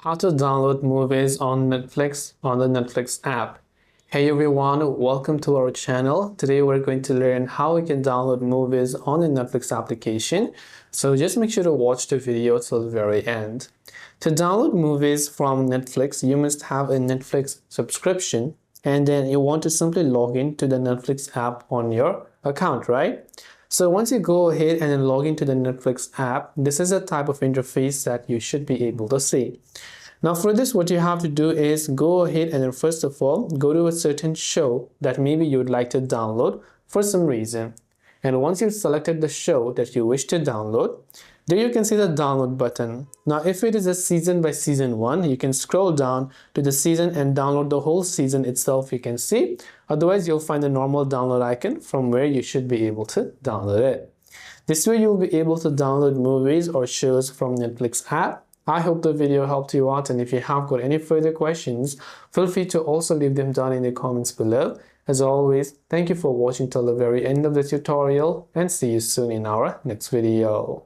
How to download movies on Netflix on the Netflix app. Hey everyone, welcome to our channel. Today we're going to learn how we can download movies on the Netflix application. So just make sure to watch the video till the very end. To download movies from Netflix, you must have a Netflix subscription, and then you want to simply log in to the Netflix app on your account, right? So once you go ahead and then log into the Netflix app, this is the type of interface that you should be able to see. Now for this, what you have to do is go ahead and then first of all, go to a certain show that maybe you would like to download for some reason. And once you've selected the show that you wish to download, there you can see the download button. Now if it is a season by season 1, you can scroll down to the season and download the whole season itself, you can see. Otherwise, you'll find the normal download icon from where you should be able to download it. This way you'll be able to download movies or shows from Netflix app. I hope the video helped you out, and if you have got any further questions, feel free to also leave them down in the comments below. As always, thank you for watching till the very end of the tutorial, and see you soon in our next video.